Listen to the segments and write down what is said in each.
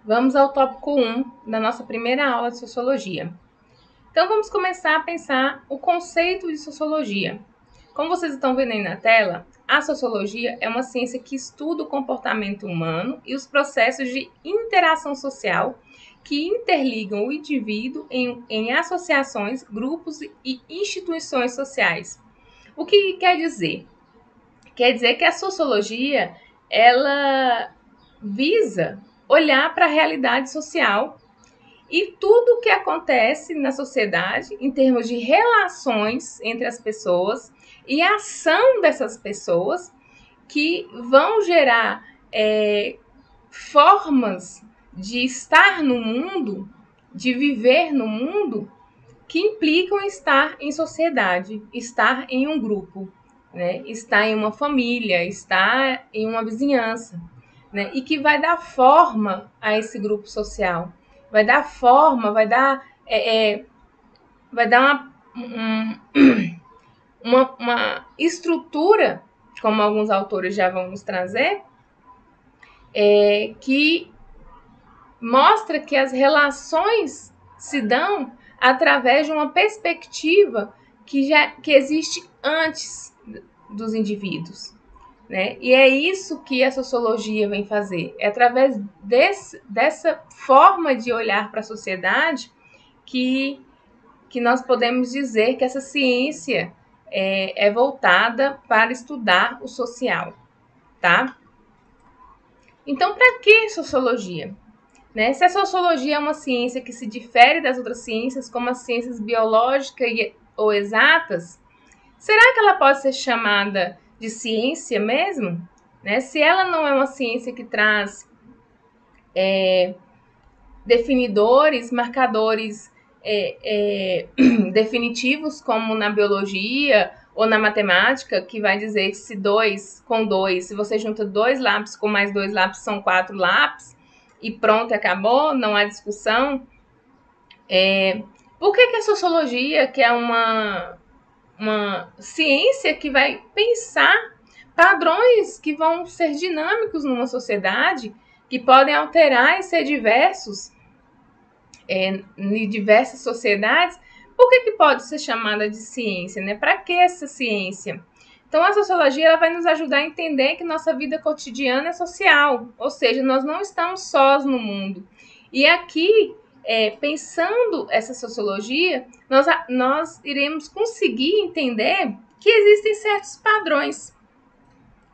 Vamos ao tópico 1 da nossa primeira aula de Sociologia. Então, vamos começar a pensar o conceito de Sociologia. Como vocês estão vendo aí na tela, a Sociologia é uma ciência que estuda o comportamento humano e os processos de interação social que interligam o indivíduo em associações, grupos e instituições sociais. O que quer dizer? Quer dizer que a Sociologia, ela visa olhar para a realidade social e tudo o que acontece na sociedade em termos de relações entre as pessoas e a ação dessas pessoas que vão gerar formas de estar no mundo, de viver no mundo, que implicam estar em sociedade, estar em um grupo, né? Estar em uma família, estar em uma vizinhança, né? E que vai dar forma a esse grupo social, vai dar forma, vai dar uma estrutura, como alguns autores já vão nos trazer, que mostra que as relações se dão através de uma perspectiva que existe antes dos indivíduos, né? E é isso que a sociologia vem fazer. É através dessa forma de olhar para a sociedade que nós podemos dizer que essa ciência é voltada para estudar o social, tá? Então, para que sociologia? Né? Se a sociologia é uma ciência que se difere das outras ciências, como as ciências biológicas ou exatas, será que ela pode ser chamada de ciência mesmo? Né? Se ela não é uma ciência que traz definidores, marcadores definitivos, como na biologia ou na matemática, que vai dizer que se 2 com 2, se você junta 2 lápis com mais 2 lápis, são 4 lápis, e pronto, acabou, não há discussão. Por que a sociologia, que é uma ciência que vai pensar padrões que vão ser dinâmicos numa sociedade, que podem alterar e ser diversos em diversas sociedades, por que pode ser chamada de ciência? Né? Para que essa ciência? Então, a sociologia ela vai nos ajudar a entender que nossa vida cotidiana é social, ou seja, nós não estamos sós no mundo. E aqui, pensando essa sociologia, nós iremos conseguir entender que existem certos padrões.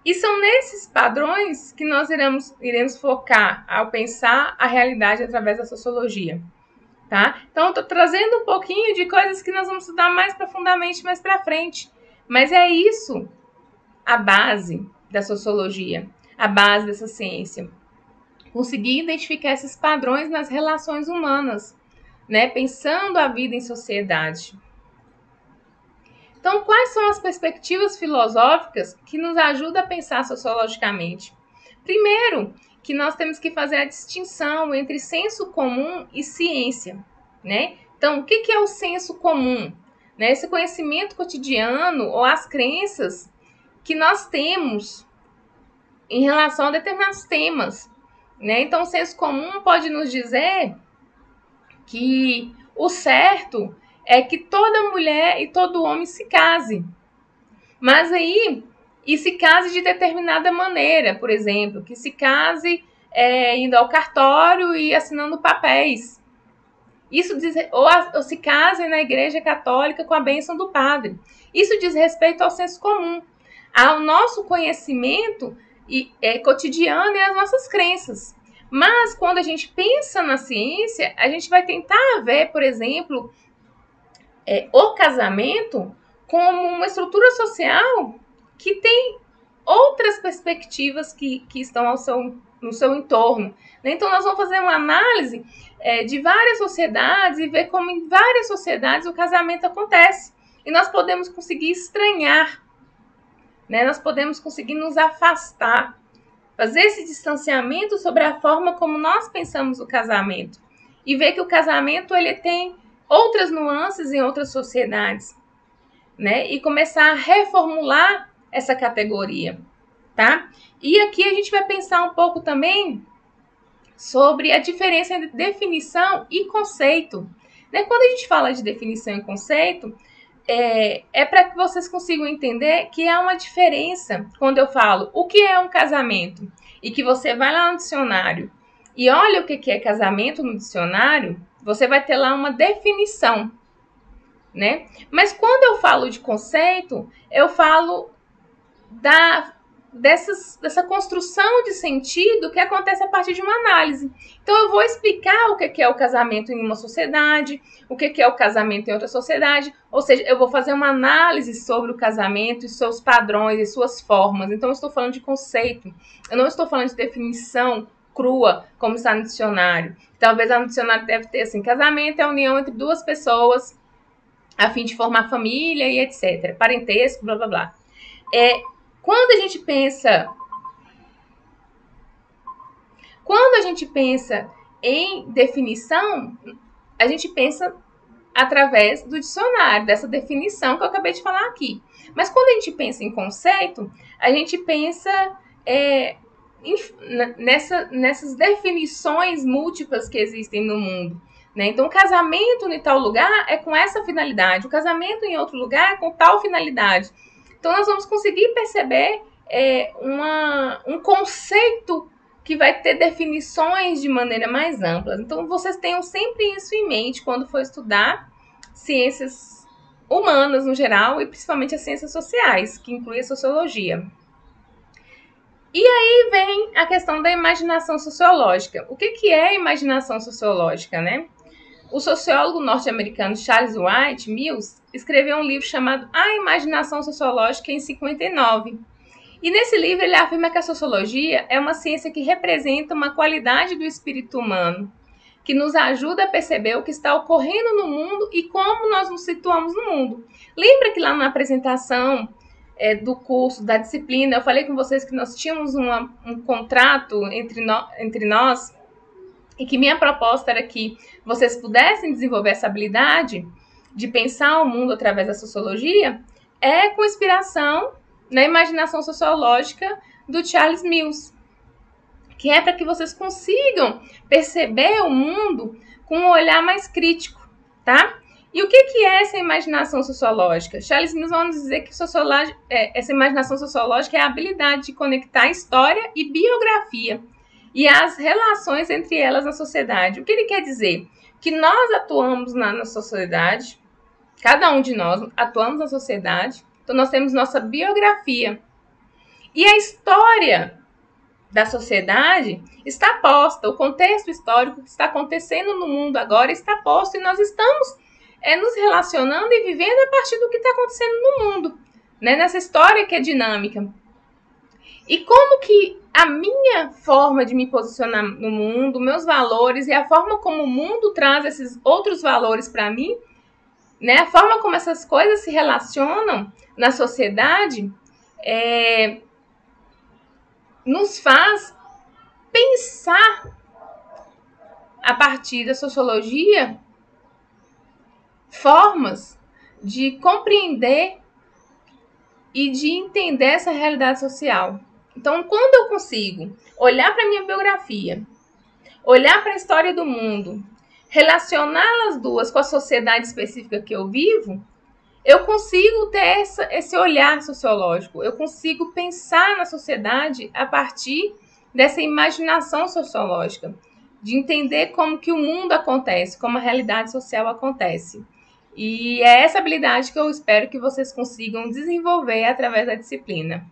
E são nesses padrões que nós iremos focar ao pensar a realidade através da sociologia. Tá? Então, eu estou trazendo um pouquinho de coisas que nós vamos estudar mais profundamente mais para frente. Mas é isso a base da sociologia, a base dessa ciência. Conseguir identificar esses padrões nas relações humanas, né? Pensando a vida em sociedade. Então, quais são as perspectivas filosóficas que nos ajudam a pensar sociologicamente? Primeiro, que nós temos que fazer a distinção entre senso comum e ciência, né? Então, o que é o senso comum? Né? Esse conhecimento cotidiano ou as crenças que nós temos em relação a determinados temas, né? Então, o senso comum pode nos dizer que o certo é que toda mulher e todo homem se case. Mas aí, e se case de determinada maneira, por exemplo, que se case indo ao cartório e assinando papéis. Isso diz, ou se case na igreja católica com a bênção do padre. Isso diz respeito ao senso comum, ao nosso conhecimento cotidiano e às nossas crenças. Mas quando a gente pensa na ciência, a gente vai tentar ver, por exemplo, o casamento como uma estrutura social que tem outras perspectivas que estão no seu entorno. Então, nós vamos fazer uma análise de várias sociedades e ver como em várias sociedades o casamento acontece. E nós podemos conseguir estranhar, né? Nós podemos conseguir nos afastar, fazer esse distanciamento sobre a forma como nós pensamos o casamento e ver que o casamento ele tem outras nuances em outras sociedades, né? E começar a reformular essa categoria, tá? E aqui a gente vai pensar um pouco também sobre a diferença entre definição e conceito. Né? Quando a gente fala de definição e conceito, é para que vocês consigam entender que há uma diferença quando eu falo o que é um casamento e que você vai lá no dicionário e olha o que é casamento no dicionário, você vai ter lá uma definição, né? Mas quando eu falo de conceito, eu falo dessa construção de sentido que acontece a partir de uma análise. Então, eu vou explicar o que é o casamento em uma sociedade, o que é o casamento em outra sociedade, ou seja, eu vou fazer uma análise sobre o casamento e seus padrões e suas formas. Então, eu estou falando de conceito, eu não estou falando de definição crua, como está no dicionário. Talvez no dicionário deve ter assim, casamento é a união entre duas pessoas a fim de formar família e etc. Parentesco, blá, blá, blá. Quando a gente pensa em definição, a gente pensa através do dicionário, dessa definição que eu acabei de falar aqui. Mas quando a gente pensa em conceito, a gente pensa nessas definições múltiplas que existem no mundo. Né? Então, o casamento em tal lugar é com essa finalidade, o casamento em outro lugar é com tal finalidade. Então, nós vamos conseguir perceber um conceito que vai ter definições de maneira mais ampla. Então, vocês tenham sempre isso em mente quando for estudar ciências humanas no geral e principalmente as ciências sociais, que inclui a sociologia. E aí vem a questão da imaginação sociológica. O que é a imaginação sociológica, né? O sociólogo norte-americano Charles White Mills escreveu um livro chamado A Imaginação Sociológica em 59. E nesse livro ele afirma que a sociologia é uma ciência que representa uma qualidade do espírito humano, que nos ajuda a perceber o que está ocorrendo no mundo e como nós nos situamos no mundo. Lembra que lá na apresentação do curso, da disciplina, eu falei com vocês que nós tínhamos um contrato entre nós e que minha proposta era que vocês pudessem desenvolver essa habilidade de pensar o mundo através da sociologia, com inspiração na imaginação sociológica do Charles Mills, que é para que vocês consigam perceber o mundo com um olhar mais crítico, tá? E o que é essa imaginação sociológica? Charles Mills vai nos dizer que essa imaginação sociológica é a habilidade de conectar história e biografia e as relações entre elas na sociedade. O que ele quer dizer? Que nós atuamos na sociedade, cada um de nós atuamos na sociedade, então nós temos nossa biografia. E a história da sociedade está posta, o contexto histórico que está acontecendo no mundo agora está posto e nós estamos nos relacionando e vivendo a partir do que está acontecendo no mundo, né? Nessa história que é dinâmica. E como que a minha forma de me posicionar no mundo, meus valores e a forma como o mundo traz esses outros valores para mim, né? A forma como essas coisas se relacionam na sociedade nos faz pensar a partir da sociologia formas de compreender e de entender essa realidade social. Então, quando eu consigo olhar para a minha biografia, olhar para a história do mundo, relacioná-las duas com a sociedade específica que eu vivo, eu consigo ter esse olhar sociológico, eu consigo pensar na sociedade a partir dessa imaginação sociológica, de entender como que o mundo acontece, como a realidade social acontece. E é essa habilidade que eu espero que vocês consigam desenvolver através da disciplina.